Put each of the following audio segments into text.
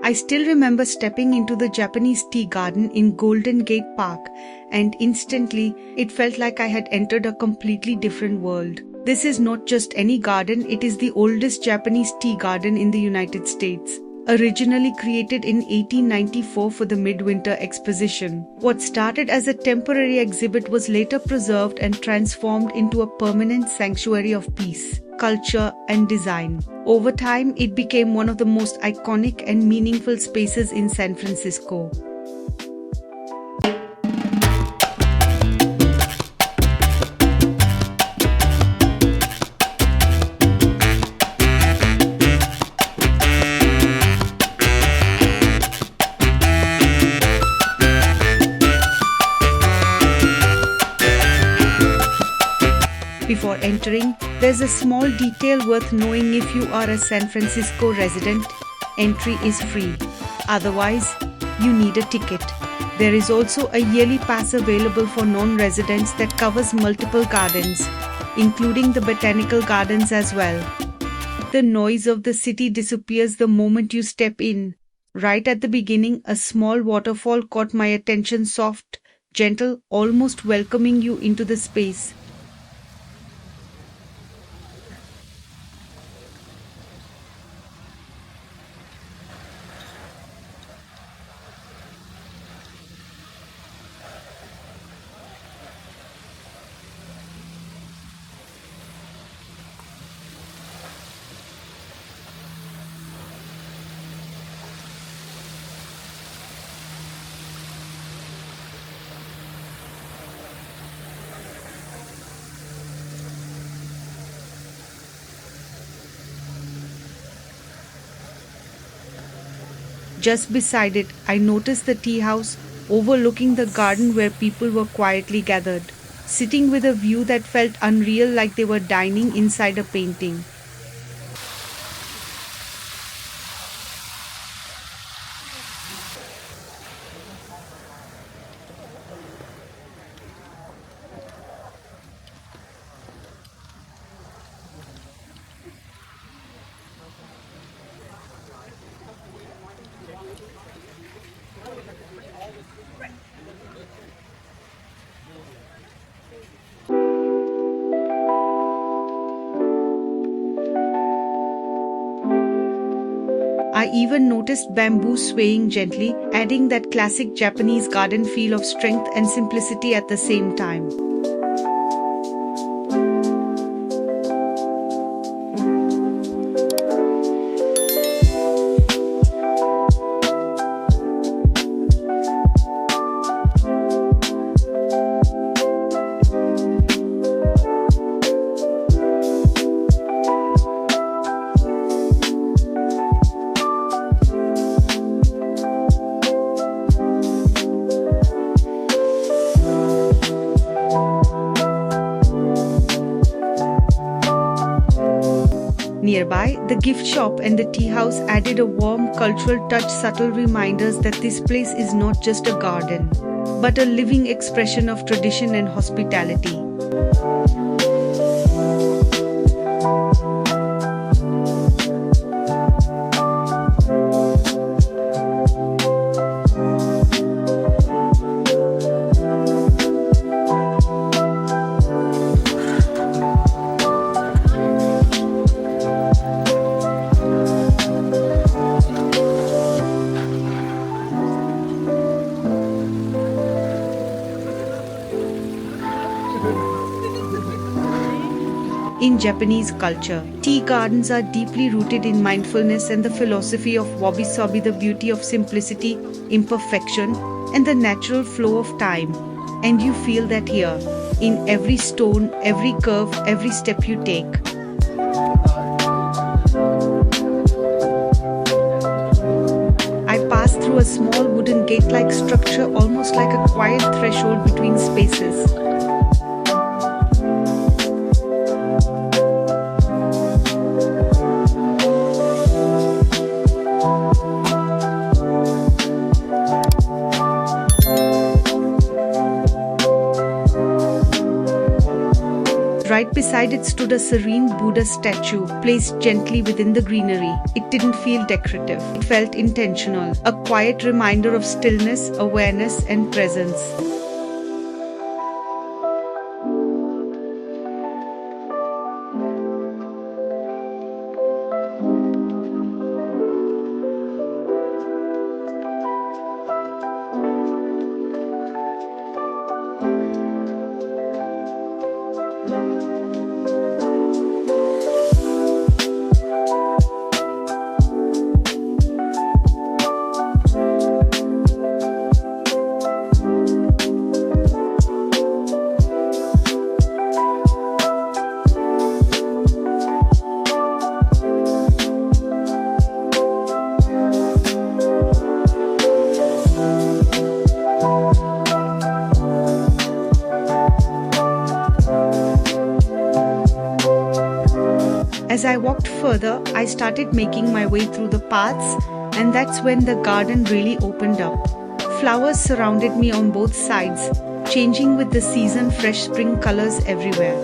I still remember stepping into the Japanese tea garden in Golden Gate Park, and instantly, it felt like I had entered a completely different world. This is not just any garden, it is the oldest Japanese tea garden in the United States. Originally created in 1894 for the Midwinter Exposition, what started as a temporary exhibit was later preserved and transformed into a permanent sanctuary of peace, culture, and design. Over time, it became one of the most iconic and meaningful spaces in San Francisco. Before entering, there's a small detail worth knowing. If you are a San Francisco resident, entry is free. Otherwise, you need a ticket. There is also a yearly pass available for non-residents that covers multiple gardens, including the botanical gardens as well. The noise of the city disappears the moment you step in. Right at the beginning, a small waterfall caught my attention, soft, gentle, almost welcoming you into the space. Just beside it, I noticed the tea house overlooking the garden where people were quietly gathered, sitting with a view that felt unreal, like they were dining inside a painting. I even noticed bamboo swaying gently, adding that classic Japanese garden feel of strength and simplicity at the same time. Nearby, the gift shop and the tea house added a warm cultural touch, subtle reminders that this place is not just a garden, but a living expression of tradition and hospitality. In Japanese culture, tea gardens are deeply rooted in mindfulness and the philosophy of wabi-sabi, the beauty of simplicity, imperfection, and the natural flow of time. And you feel that here, in every stone, every curve, every step you take. I passed through a small wooden gate-like structure, almost like a quiet threshold between spaces. Right beside it stood a serene Buddha statue, placed gently within the greenery. It didn't feel decorative. It felt intentional, a quiet reminder of stillness, awareness, and presence. As I walked further, I started making my way through the paths, and that's when the garden really opened up. Flowers surrounded me on both sides, changing with the season, fresh spring colors everywhere.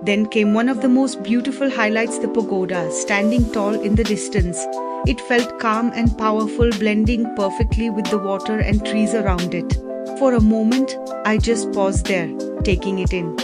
Then came one of the most beautiful highlights, the pagoda, standing tall in the distance. It felt calm and powerful, blending perfectly with the water and trees around it. For a moment, I just paused there, taking it in.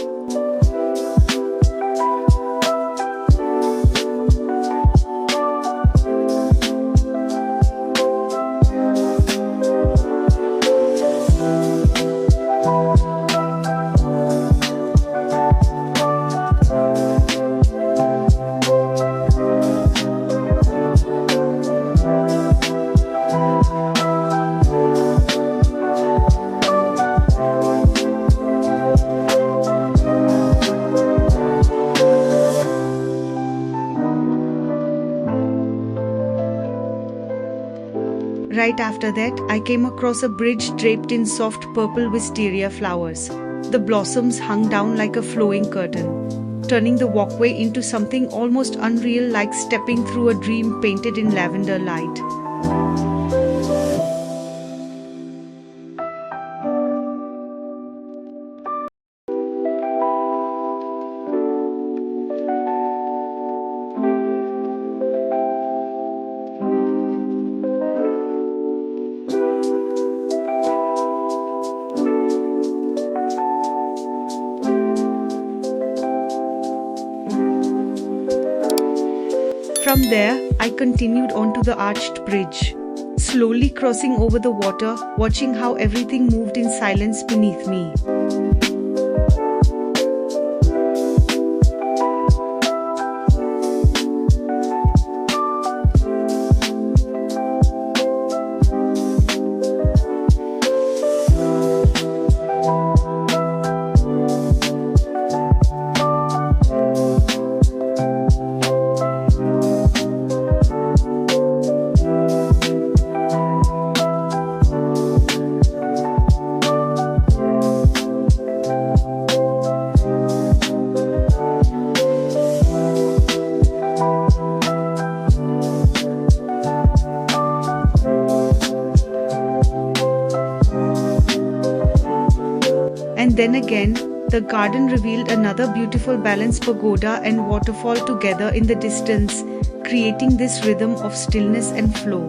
Right after that, I came across a bridge draped in soft purple wisteria flowers. The blossoms hung down like a flowing curtain, turning the walkway into something almost unreal, like stepping through a dream painted in lavender light. From there, I continued onto the arched bridge, slowly crossing over the water, watching how everything moved in silence beneath me. And then again, the garden revealed another beautiful balanced pagoda and waterfall together in the distance, creating this rhythm of stillness and flow.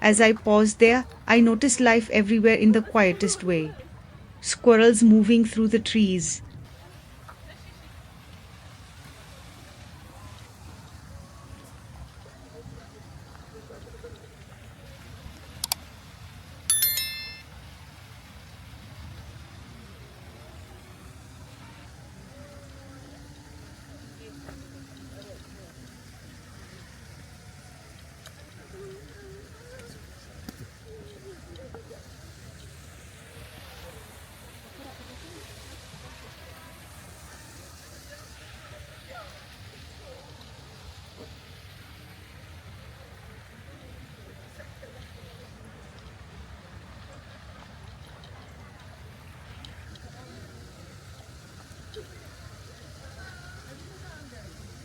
As I paused there, I noticed life everywhere in the quietest way. Squirrels moving through the trees,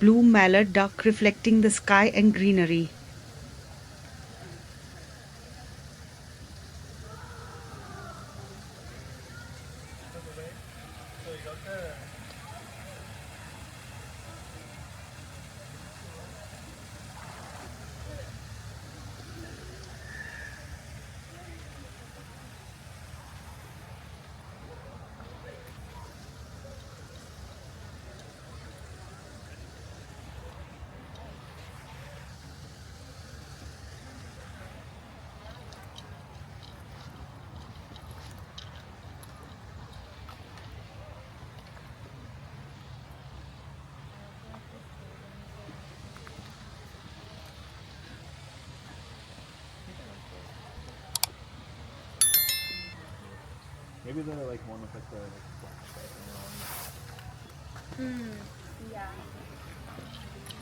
blue mallard duck reflecting the sky and greenery.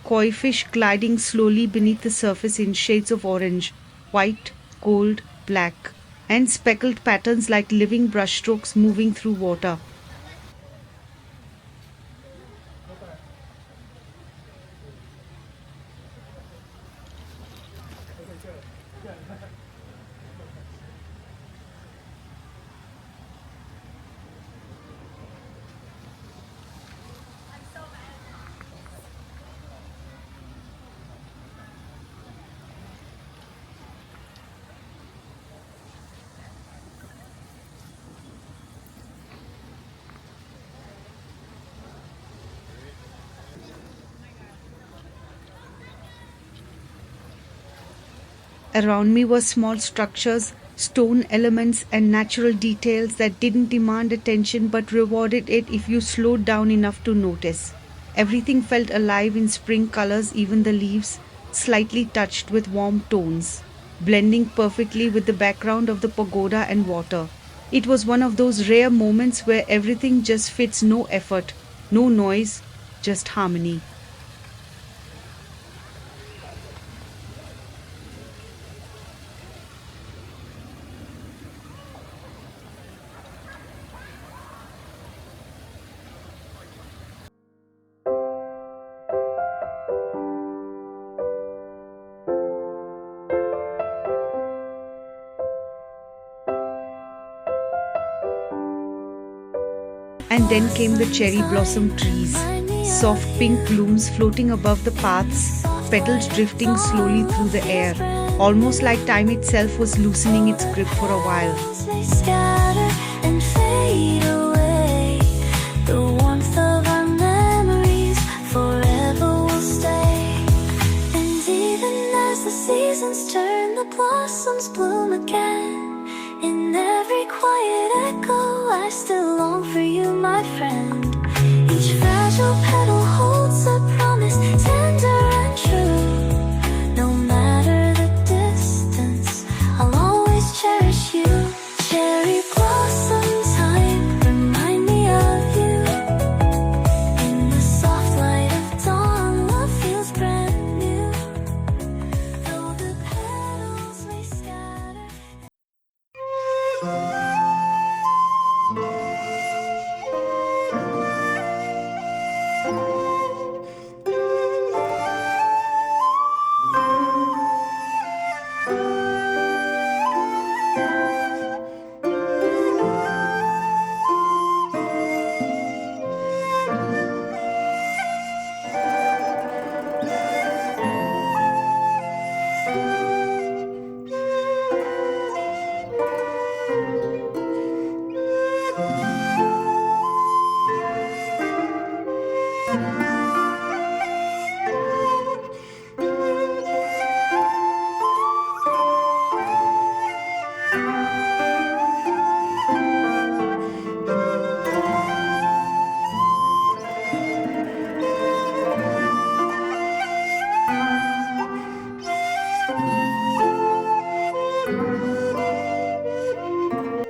Koi fish gliding slowly beneath the surface in shades of orange, white, gold, black, and speckled patterns like living brushstrokes moving through water. Around me were small structures, stone elements, and natural details that didn't demand attention but rewarded it if you slowed down enough to notice. Everything felt alive in spring colors, even the leaves, slightly touched with warm tones, blending perfectly with the background of the pagoda and water. It was one of those rare moments where everything just fits, no effort, no noise, just harmony. And then came the cherry blossom trees, soft pink blooms floating above the paths, petals drifting slowly through the air, almost like time itself was loosening its grip for a while. They scatter and fade away. The warmth of our memories forever will stay. And even as the seasons turn, the blossoms bloom again. In every quiet echo, I still long for you, my friend. Each fragile petal holds a promise, tender and true. No matter the distance, I'll always cherish you. Cherry blossom time, remind me of you. In the soft light of dawn, love feels brand new. Though the petals may scatter.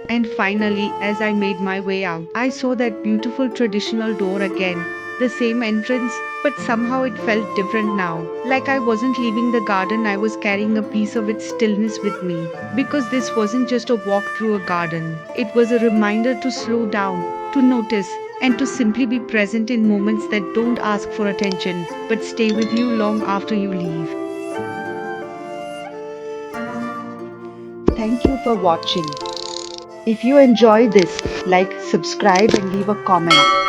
And finally, as I made my way out, I saw that beautiful traditional door again. The same entrance, but somehow it felt different now. Like I wasn't leaving the garden, I was carrying a piece of its stillness with me. Because this wasn't just a walk through a garden, it was a reminder to slow down, to notice, and to simply be present in moments that don't ask for attention, but stay with you long after you leave. Thank you for watching. If you enjoy this, like, subscribe, and leave a comment.